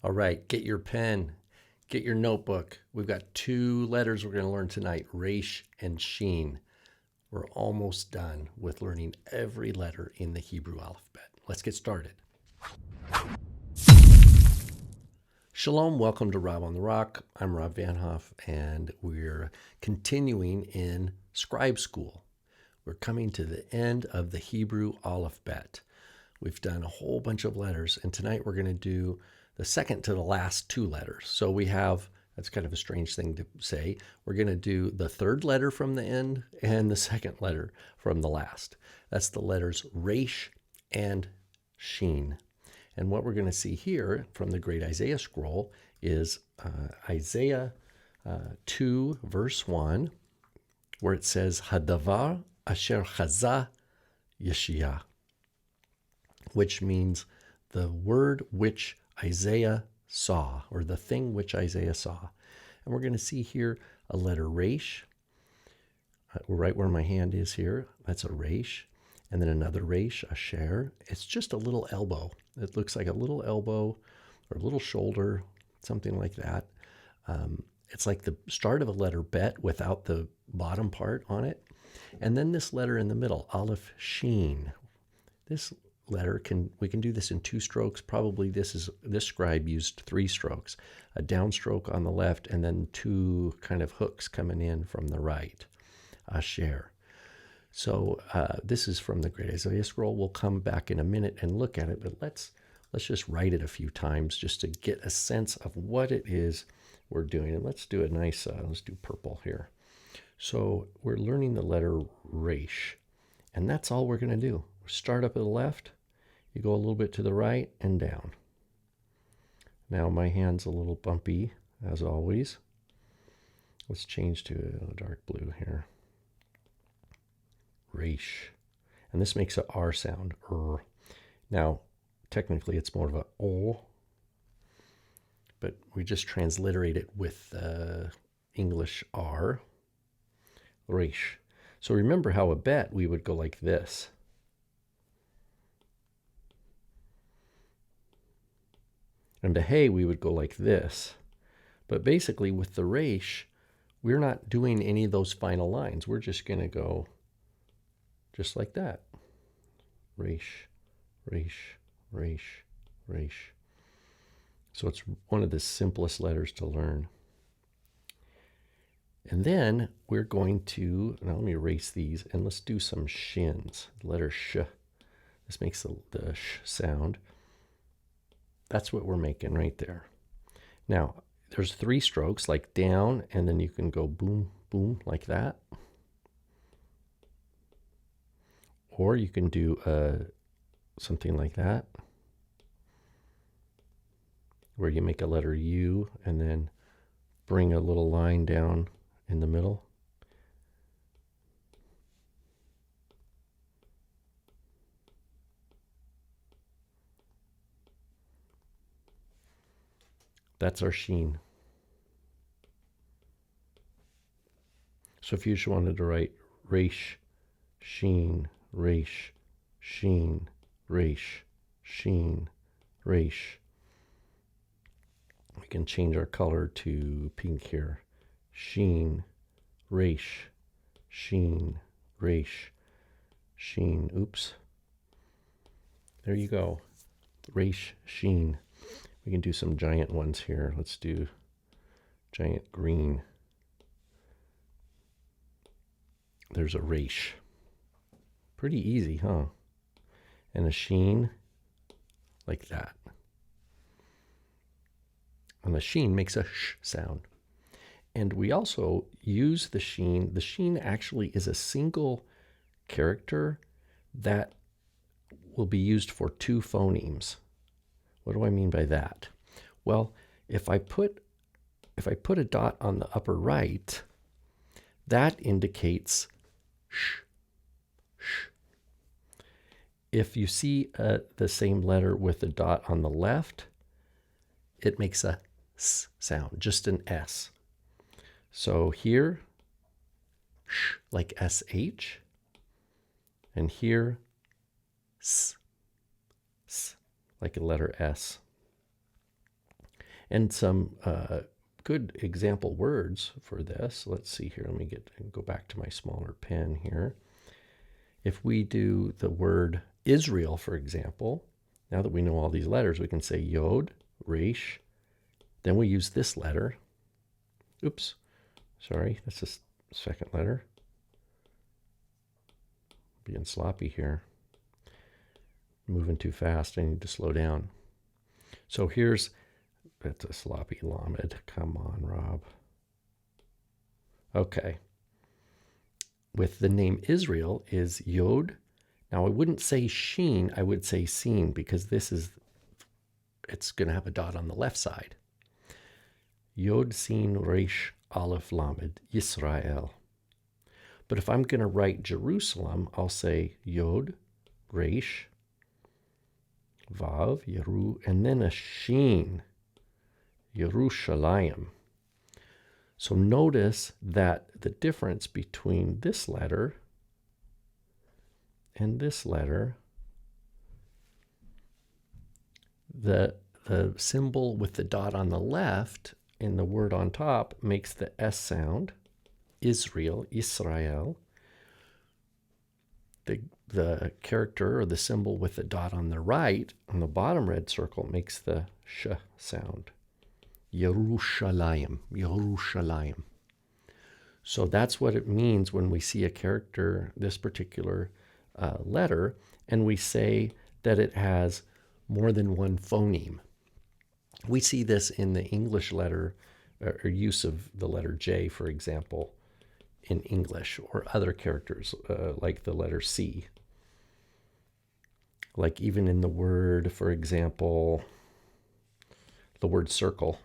All right, get your pen, get your notebook. We've got 2 letters we're going to learn tonight, Resh and Shin. We're almost done with learning every letter in the Hebrew alphabet. Let's get started. Shalom, welcome to Rob on the Rock. I'm Rob Van Hoff, and we're continuing in Scribe School. We're coming to the end of the Hebrew alphabet. We've done a whole bunch of letters, and tonight we're going to do the second to the last 2 letters. So we have, that's kind of a strange thing to say, we're going to do the 3rd letter from the end and the 2nd letter from the last. That's the letters Resh and Shin. And what we're going to see here from the Great Isaiah Scroll is Isaiah 2, verse 1, where it says, Hadavar asher chaza Yeshia, which means the word which Isaiah saw, or the thing which Isaiah saw. And we're going to see here a letter Resh, right where my hand is here. That's a Resh. And then another Resh, Asher. It's just a little elbow. It looks like a little elbow or a little shoulder, something like that. It's like the start of a letter Bet without the bottom part on it. And then this letter in the middle, Aleph Shin. This letter we can do this in 2 strokes. Probably this scribe used 3 strokes, a downstroke on the left and then 2 kind of hooks coming in from the right. Asher. So this is from the Great Isaiah Scroll. We'll come back in a minute and look at it, but let's just write it a few times just to get a sense of what it is we're doing. And let's do a nice, let's do purple here. So we're learning the letter Resh, and that's all we're going to do. Start up at the left, you go a little bit to the right and down. Now my hand's a little bumpy, as always. Let's change to a dark blue here. Resh. And this makes a R sound. Now, technically it's more of a O, but we just transliterate it with English R. Resh. So remember how a bet we would go like this. And to hay, we would go like this. But basically, with the Resh, we're not doing any of those final lines. We're just going to go just like that. Resh, Resh, Resh, Resh. So it's one of the simplest letters to learn. And then we're going to, now let me erase these, and let's do some shins. The letter sh. This makes the sh sound. That's what we're making right there. Now, there's 3 strokes, like down, and then you can go boom, boom, like that. Or you can do something like that, where you make a letter U and then bring a little line down in the middle. That's our Shin. So if you just wanted to write Resh, Shin, Resh, Shin, Resh, Shin, Resh, we can change our color to pink here. Shin, Resh, Shin, Resh, Shin. Oops. There you go. Resh, Shin. We can do some giant ones here. Let's do giant green. There's a Resh. Pretty easy, huh? And a Shin like that. And the Shin makes a sh sound. And we also use the Shin. The Shin actually is a single character that will be used for 2 phonemes. What do I mean by that? Well, if I put a dot on the upper right, that indicates sh, sh. If you see the same letter with a dot on the left, it makes a s sound, just an S. So here, sh, like SH, and here, s, s, like a letter S. And some good example words for this. Let's see here. Let me go back to my smaller pen here. If we do the word Israel, for example, now that we know all these letters, we can say Yod, Resh. Then we use this letter. Oops, sorry, that's the second letter. Being sloppy here. Moving too fast. I need to slow down. So here's, that's a sloppy lamed. Come on, Rob. Okay. With the name Israel is Yod. Now I wouldn't say Shin, I would say Sin, because it's going to have a dot on the left side. Yod, Sin, Resh, Aleph, Lamed, Yisrael. But if I'm going to write Jerusalem, I'll say Yod, Resh, Vav, Yeru, and then a Shin, Yerushalayim. So notice that the difference between this letter and this letter, the symbol with the dot on the left in the word on top makes the S sound, Israel, Israel. The character or the symbol with the dot on the right, on the bottom red circle, makes the sh sound. Yerushalayim, Yerushalayim. So that's what it means when we see a character, this particular letter, and we say that it has more than one phoneme. We see this in the English letter, or use of the letter J, for example, in English, or other characters like the letter C. Like even in the word, for example, the word circle.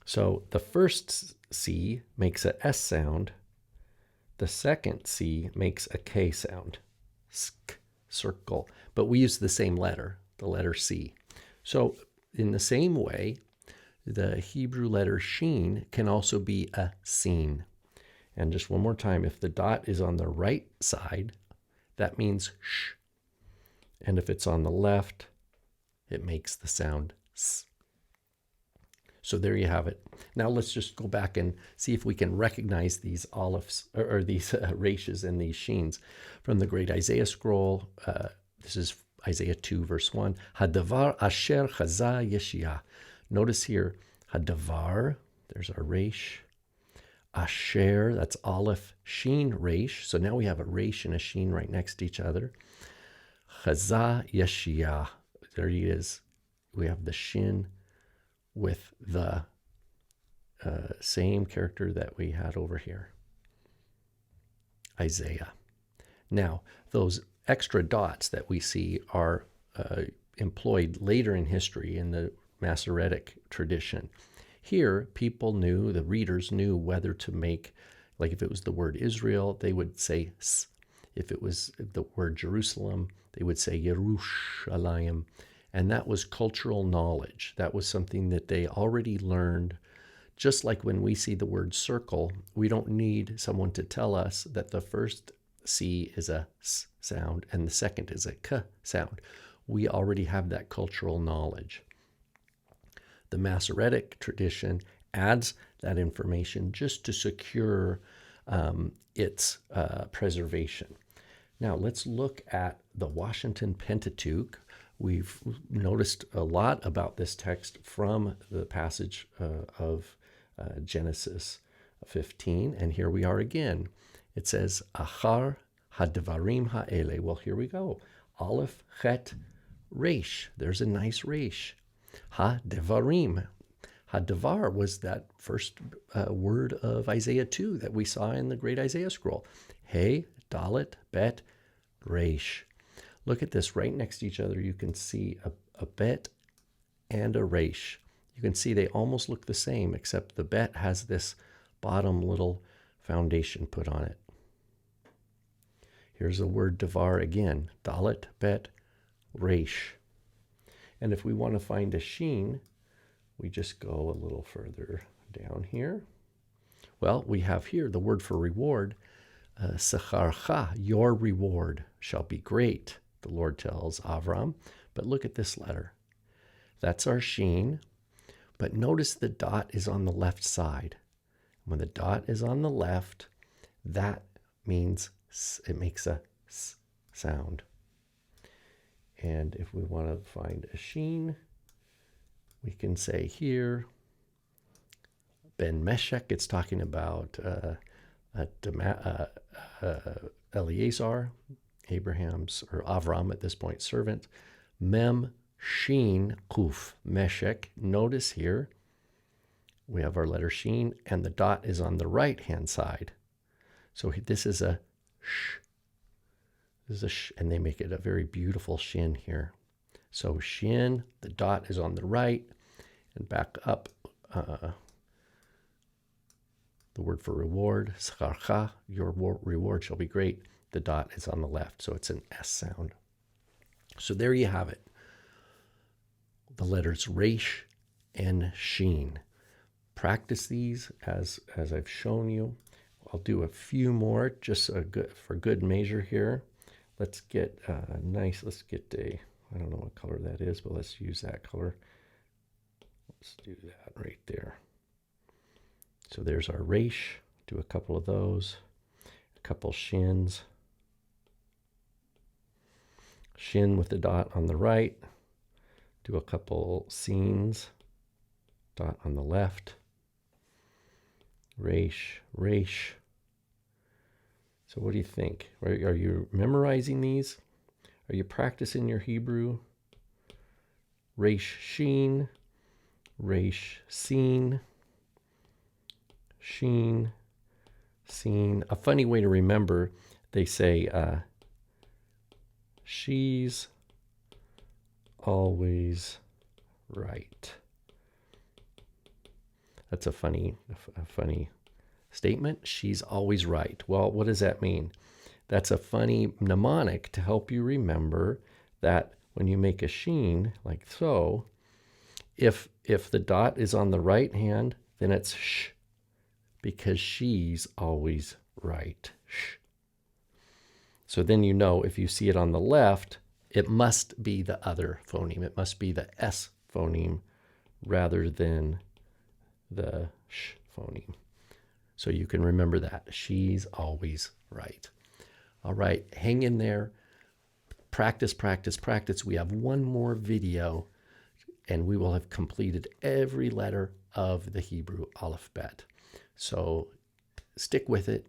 So the first C makes a S sound. The second C makes a K sound. Sk, circle. But we use the same letter, the letter C. So in the same way, the Hebrew letter Shin can also be a Sin. And just one more time, if the dot is on the right side, that means sh. And if it's on the left, it makes the sound s. So there you have it. Now let's just go back and see if we can recognize these olives, or these reshes and these sheens from the Great Isaiah Scroll. This is Isaiah 2, verse 1. Hadavar asher chaza Yeshia. Notice here, Hadavar, there's our resh. Asher, that's Aleph, Shin, Resh. So now we have a Resh and a Shin right next to each other. Chaza Yeshia. There he is. We have the Shin with the same character that we had over here. Isaiah. Now, those extra dots that we see are employed later in history in the Masoretic tradition. Here, people knew, the readers knew whether to make, like if it was the word Israel, they would say s. If it was the word Jerusalem, they would say Yerushalayim. And that was cultural knowledge. That was something that they already learned. Just like when we see the word circle, we don't need someone to tell us that the first C is a S sound and the second is a K sound. We already have that cultural knowledge. The Masoretic tradition adds that information just to secure its preservation. Now let's look at the Washington Pentateuch. We've noticed a lot about this text from the passage of Genesis 15, and here we are again. It says, Achar hadvarim ha'ele. Well, here we go. Aleph, chet, resh. There's a nice resh. Ha-devarim. Ha-devar was that first word of Isaiah 2 that we saw in the Great Isaiah Scroll. He, dalet, bet, resh. Look at this right next to each other. You can see a bet and a resh. You can see they almost look the same, except the bet has this bottom little foundation put on it. Here's the word devar again. Dalet, bet, resh. And if we want to find a shin, we just go a little further down here. Well, we have here the word for reward. Secharcha, your reward shall be great, the Lord tells Avram. But look at this letter. That's our Shin. But notice the dot is on the left side. When the dot is on the left, that means it makes a S sound. And if we want to find a Shin, we can say here, Ben Meshek, it's talking about Eleazar, Abraham's, or Avram at this point, servant. Mem Shin Kuf Meshek. Notice here, we have our letter Shin, and the dot is on the right-hand side. So this is a sh. This is a sh, and they make it a very beautiful Shin here. So Shin, the dot is on the right, and back up, the word for reward, scharcha, your reward shall be great. The dot is on the left, so it's an S sound. So there you have it. The letters Resh and Shin. Practice these as I've shown you. I'll do a few more just for good measure here. Let's get let's get a, I don't know what color that is, but let's use that color. Let's do that right there. So there's our Resh. Do a couple of those. A couple Shins. Shin with the dot on the right. Do a couple Sins. Dot on the left. Resh, Resh. So what do you think? Are you memorizing these? Are you practicing your Hebrew? Resh, Shin. Resh, Sin. Shin, Sin. A funny way to remember, they say, she's always right. That's a funny statement. She's always right. Well, what does that mean? That's a funny mnemonic to help you remember that when you make a Shin, like so, if the dot is on the right hand, then it's sh, because she's always right. Shh. So then you know if you see it on the left, it must be the other phoneme. It must be the S phoneme rather than the sh phoneme. So you can remember that. She's always right. All right, hang in there. Practice, practice, practice. We have one more video and we will have completed every letter of the Hebrew alphabet. So stick with it,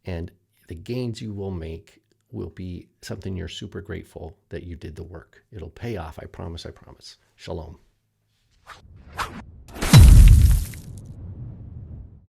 and the gains you will make will be something you're super grateful that you did the work. It'll pay off, I promise, I promise. Shalom.